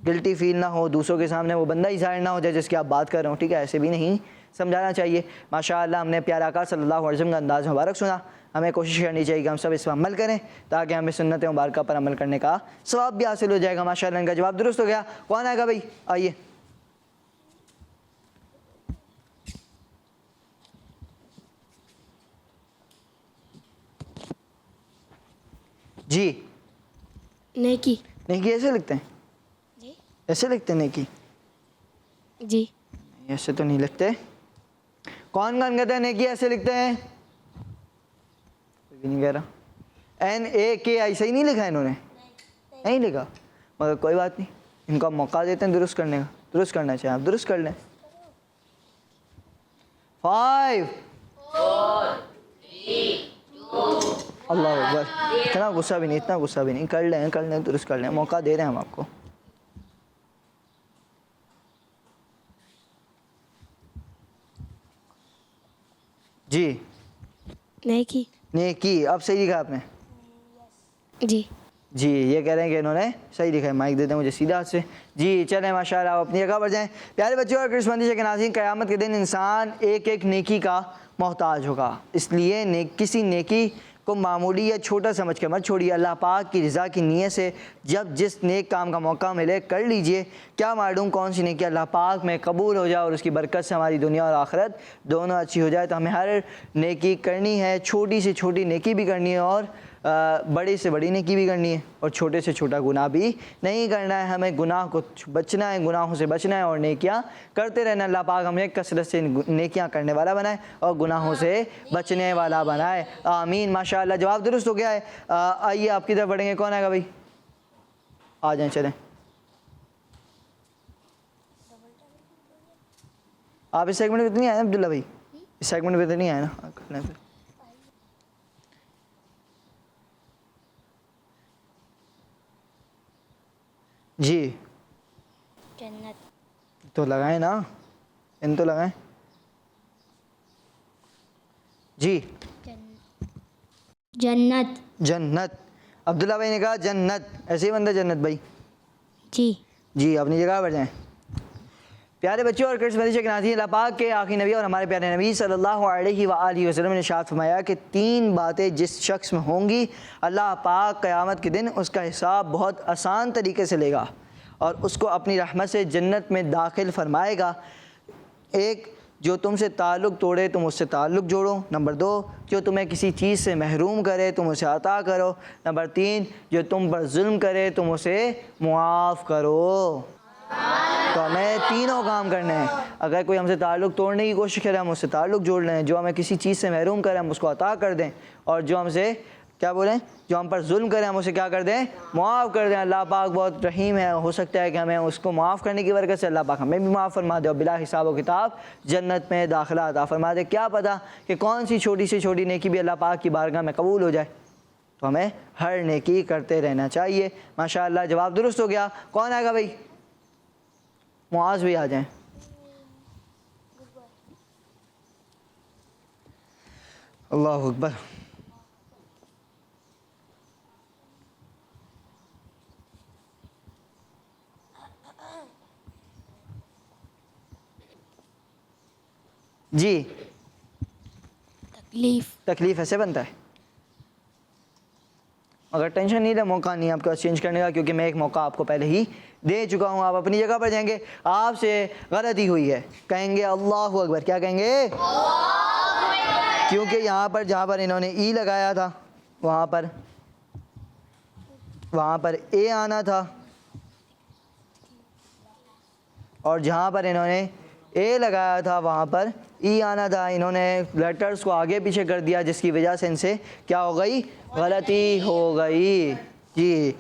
گلٹی فیل نہ ہو، دوسروں کے سامنے وہ بندہ ہی ظاہر نہ ہو جائے جس کی آپ بات کر رہے ہو، ٹھیک ہے، ایسے بھی نہیں سمجھانا چاہیے۔ ماشاءاللہ ہم نے پیارے آقا صلی اللہ علیہ وسلم کا انداز مبارک سنا، ہمیں کوشش کرنی چاہیے کہ ہم سب اس پر عمل کریں تاکہ ہمیں سنت مبارکہ پر عمل کرنے کا ثواب بھی حاصل ہو جائے گا۔ ماشاءاللہ ان کا جواب درست ہو گیا۔ کون آئے گا بھائی؟ آئیے۔ جی نیکی۔ نیکی ایسے لکھتے ہیں؟ ایسے لکھتے ہیں نیکی؟ جی ایسے تو نہیں لکھتے۔ کون کہتے ہیں نیکی ایسے لکھتے ہیں؟ کوئی بھی نہیں کہہ رہا۔ NAKI صحیح نہیں لکھا انہوں نے؟ نہیں لکھا، مگر کوئی بات نہیں، ان کو موقع دیتے ہیں درست کرنے کا، درست کرنا چاہیں آپ درست کر لیں۔ 5 4 3 2 اللہ اکبر، اتنا غصہ بھی نہیں، اتنا غصہ بھی نہیں، کر لیں درست کر لیں، موقع دے رہے ہیں ہم آپ کو۔ جی نیکی۔ نیکی، اب صحیح لکھا آپ نے؟ جی جی یہ کہہ رہے ہیں کہ انہوں نے صحیح لکھا ہے، مائک دیتے ہیں مجھے سیدھا ہاتھ سے۔ جی چلیں ماشاءاللہ آپ اپنی جگہ پر جائیں۔ پیارے بچوں اور کرسمس منڈی کے ناظرین، قیامت کے دن انسان ایک ایک نیکی کا محتاج ہوگا، اس لیے کسی نیکی کو معمولی یا چھوٹا سمجھ کر مت چھوڑیے۔ اللہ پاک کی رضا کی نیت سے جب جس نیک کام کا موقع ملے کر لیجئے، کیا معلوم کون سی نیکی اللہ پاک میں قبول ہو جائے اور اس کی برکت سے ہماری دنیا اور آخرت دونوں اچھی ہو جائے۔ تو ہمیں ہر نیکی کرنی ہے، چھوٹی سے چھوٹی نیکی بھی کرنی ہے اور بڑی سے بڑی نیکی بھی کرنی ہے، اور چھوٹے سے چھوٹا گناہ بھی نہیں کرنا ہے۔ ہمیں گناہ کو بچنا ہے، گناہوں سے بچنا ہے اور نیکیاں کرتے رہنا۔ اللہ پاک ہمیں کثرت سے نیکیاں کرنے والا بنائے اور گناہوں سے بچنے والا بنائے، آمین۔ ماشاءاللہ جواب درست ہو گیا ہے۔ آئیے آپ کی طرف بڑھیں گے، کون آئے گا بھائی؟ آ جائیں، چلیں آپ۔ اس سیگمنٹ پہ تو نہیں آئے نا عبداللہ بھائی؟ اس سیگمنٹ پہ تو نہیں آئے نا؟ کر لیں پھر۔ جی جنت۔ تو لگائیں نا، ان تو لگائیں۔ جی جنت۔ جنت، عبداللہ بھائی نے کہا جنت، ایسے ہی بندہ جنت بھائی؟ جی جی اپنی جگہ پر جائیں۔ پیارے بچوں اور کرسمس منڈی کے ناظرین، اللہ پاک کے آخری نبی اور ہمارے پیارے نبی صلی اللہ علیہ وآلہ وسلم نے ارشاد فرمایا کہ 3 باتیں جس شخص میں ہوں گی، اللہ پاک قیامت کے دن اس کا حساب بہت آسان طریقے سے لے گا اور اس کو اپنی رحمت سے جنت میں داخل فرمائے گا۔ 1، جو تم سے تعلق توڑے تم اس سے تعلق جوڑو۔ نمبر 2، جو تمہیں کسی چیز سے محروم کرے تم اسے عطا کرو۔ نمبر 3، جو تم پر ظلم کرے تم اسے معاف کرو۔ تو ہمیں تینوں کام کرنے ہیں۔ اگر کوئی ہم سے تعلق توڑنے کی کوشش کرے ہم اس سے تعلق جوڑ لیں، جو ہمیں کسی چیز سے محروم کرے ہم اس کو عطا کر دیں، اور جو ہم سے کیا بولیں، جو ہم پر ظلم کریں ہم اسے کیا کر دیں، معاف کر دیں۔ اللہ پاک بہت رحیم ہے، ہو سکتا ہے کہ ہمیں اس کو معاف کرنے کی برکت سے اللہ پاک ہمیں بھی معاف فرما دے اور بلا حساب و کتاب جنت میں داخلہ عطا فرما دے۔ کیا پتہ کہ کون سی چھوٹی سے چھوٹی نیکی بھی اللہ پاک کی بارگاہ میں قبول ہو جائے، تو ہمیں ہر نیکی کرتے رہنا چاہیے۔ ماشاءاللہ جواب درست ہو گیا۔ کون آئے گا بھائی؟ معاذ بھی آ جائیں۔ اللہ اکبر۔ جی تکلیف ایسے بنتا ہے، مگر ٹینشن نہیں ہے، موقع نہیں ہے آپ کے پاس چینج کرنے کا، کیونکہ میں ایک موقع آپ کو پہلے ہی دے چکا ہوں۔ آپ اپنی جگہ پر جائیں گے، آپ سے غلطی ہوئی ہے، کہیں گے اللہ اکبر۔ کیا کہیں گے؟ کیونکہ یہاں پر جہاں پر انہوں نے ای لگایا تھا وہاں پر اے آنا تھا، اور جہاں پر انہوں نے اے لگایا تھا وہاں پر ای آنا تھا۔ انہوں نے لیٹرز کو آگے پیچھے کر دیا، جس کی وجہ سے ان سے کیا ہو گئی؟ غلطی ہو گئی۔ جی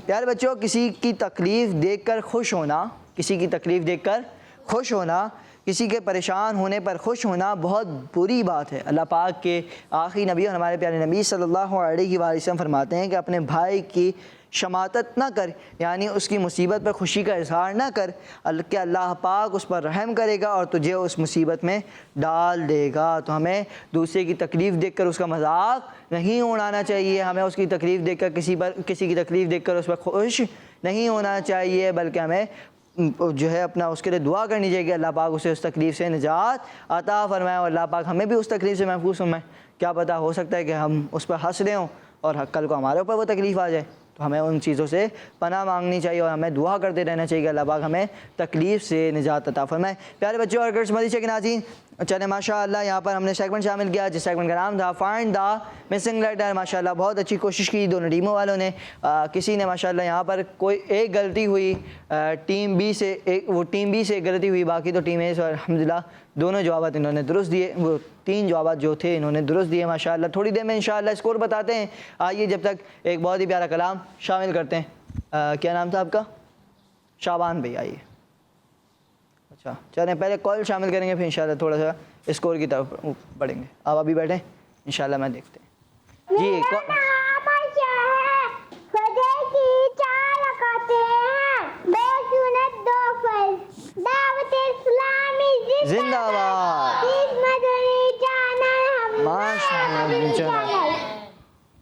پیارے بچوں، کسی کی تکلیف دیکھ کر خوش ہونا، کسی کی تکلیف دیکھ کر خوش ہونا، کسی کے پریشان ہونے پر خوش ہونا بہت بری بات ہے۔ اللہ پاک کے آخری نبی اور ہمارے پیارے نبی صلی اللہ علیہ وآلہ وسلم فرماتے ہیں کہ اپنے بھائی کی شماتت نہ کر، یعنی اس کی مصیبت پر خوشی کا اظہار نہ کر، کہ اللہ پاک اس پر رحم کرے گا اور تجھے اس مصیبت میں ڈال دے گا۔ تو ہمیں دوسرے کی تکلیف دیکھ کر اس کا مذاق نہیں اڑانا چاہیے، ہمیں اس کی تکلیف دیکھ کر کسی کی تکلیف دیکھ کر اس پر خوش نہیں ہونا چاہیے، بلکہ ہمیں جو ہے اپنا اس کے لیے دعا کرنی چاہیے کہ اللہ پاک اسے اس تکلیف سے نجات عطا فرمائے اور اللہ پاک ہمیں بھی اس تکلیف سے محفوظ فرمائے۔ کیا پتہ، ہو سکتا ہے کہ ہم اس پر ہنس رہے ہوں اور کل کو ہمارے اوپر وہ تکلیف آ جائے، تو ہمیں ان چیزوں سے پناہ مانگنی چاہیے اور ہمیں دعا کرتے رہنا چاہیے کہ اللہ پاک ہمیں تکلیف سے نجات عطا فرمائے۔ پیارے بچوں اور گرلز مدرسے کے ناظرین، چلیں ماشاءاللہ یہاں پر ہم نے سیگمنٹ شامل کیا جس سیگمنٹ کا نام تھا فائنڈ دا مسنگ لیٹر۔ ماشاءاللہ بہت اچھی کوشش کی دونوں ٹیموں والوں نے۔ کسی نے ماشاءاللہ یہاں پر کوئی ایک غلطی ہوئی ٹیم بی سے، وہ ٹیم بی سے ایک غلطی ہوئی، باقی تو ٹیم اے سے الحمدللہ دونوں جوابات انہوں نے درست دیے، وہ 3 جوابات جو تھے انہوں نے درست دیے ماشاءاللہ۔ تھوڑی دیر میں انشاءاللہ اسکور بتاتے ہیں، آئیے جب تک ایک بہت ہی پیارا کلام شامل کرتے ہیں۔ کیا نام تھا آپ کا؟ شابان بھائی، آئیے۔ اچھا چلیں پہلے کال شامل کریں گے، پھر انشاءاللہ تھوڑا سا اسکور کی طرف بڑھیں گے۔ آپ ابھی بیٹھیں، انشاءاللہ میں دیکھتے ہیں جی۔ زندہ باد،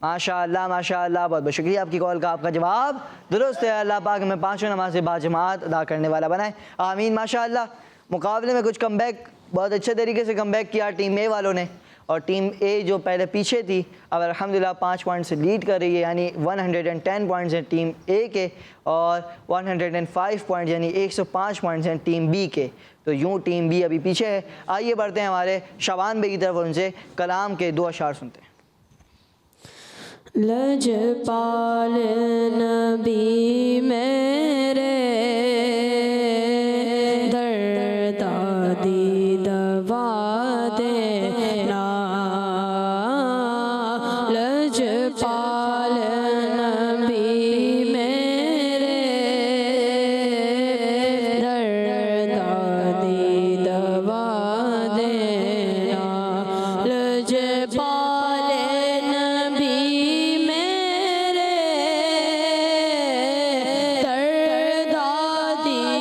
ماشاء اللہ ماشاء اللہ، بہت بہت شکریہ آپ کی کال کا، آپ کا جواب درست ہے۔ اللہ پاک ہمیں 5 نمازیں باجماعت ادا کرنے والا بنائے، آمین۔ ماشاء اللہ مقابلے میں کچھ کم بیک بہت اچھے طریقے سے کم بیک کیا ٹیم اے والوں نے، اور ٹیم اے جو پہلے پیچھے تھی اب الحمدللہ 5 پوائنٹ سے لیڈ کر رہی ہے، یعنی 110 پوائنٹس ہیں ٹیم اے کے اور 105 پوائنٹ یعنی 105 پوائنٹس ہیں ٹیم بی کے، تو یوں ٹیم بی ابھی پیچھے ہے۔ آئیے بڑھتے ہیں ہمارے شابان بھائی کی طرف اور ان سے کلام کے 2 اشعار سنتے ہیں۔ لجپال نبی میرے درد دادی دوا دینا، لجپال نبی میرے درد دادی دوا دینا، لجپال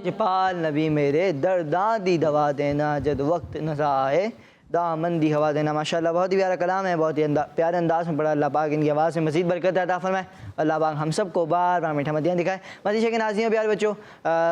نبی پال نبی میرے درداں دی دوا دینا، جد وقت نہ آئے دامن دی ہوا دینا۔ ماشاءاللہ بہت ہی پیارا کلام ہے، بہت ہی پیارے انداز میں پڑھا۔ اللہ پاک ان کی آواز میں مزید برکت عطا فرمائے، اللہ پاک ہم سب کو بار بار میٹھا مدیاں دکھائے۔ مدیشہ کے ناظرین پیارے بچوں،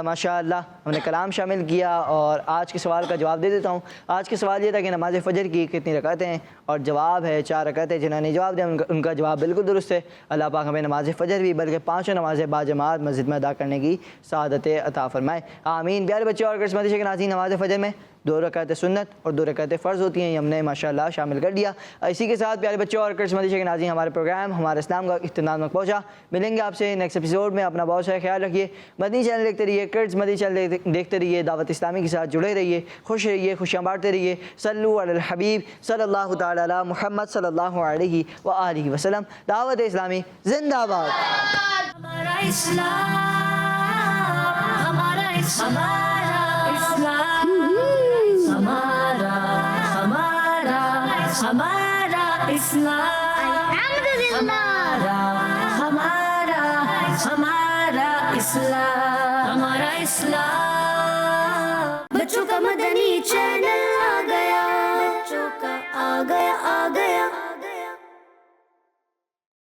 ماشاءاللہ ہم نے کلام شامل کیا اور آج کے سوال کا جواب دے دیتا ہوں۔ آج کے سوال یہ تھا کہ نماز فجر کی کتنی رکعتیں ہیں، اور جواب ہے 4 رکعتیں۔ جنہوں نے جواب دیا ان کا جواب بالکل درست ہے۔ اللہ پاک ہمیں نماز فجر بھی بلکہ 5 نمازیں باجماعت مسجد میں ادا کرنے کی سعادت عطا فرمائے، آمین۔ پیارے بچوں اور مدیشہ کے ناظرین، نماز فجر میں 2 رکعت سنت اور 2 رکعت فرض ہوتی ہیں. یہ ہم نے ماشاءاللہ شامل کر دیا. اسی کے ساتھ پیارے بچوں اور کرس مدیشہ کے ناظرین ہمارے پروگرام ہمارے اسلام کا اختتام تک پہنچا. ملیں گے آپ سے نیکسٹ ایپیسوڈ میں. اپنا بہت سارا خیال رکھیے. مدنی چینل دیکھتے رہیے, کرس مدنی چینل دیکھتے رہیے, دعوت اسلامی کے ساتھ جڑے رہیے, خوش رہیے, خوشیاں بانٹتے رہیے. صلو علی الحبیب صلی اللہ تعالی علی محمد صلی اللہ علیہ وآلہ وسلم. دعوت اسلامی زندہ باد. ہمارا اسلام, ہمارا اسلام, ہمارا اسلام, ہمارا اسلام, ہمارا اسلام.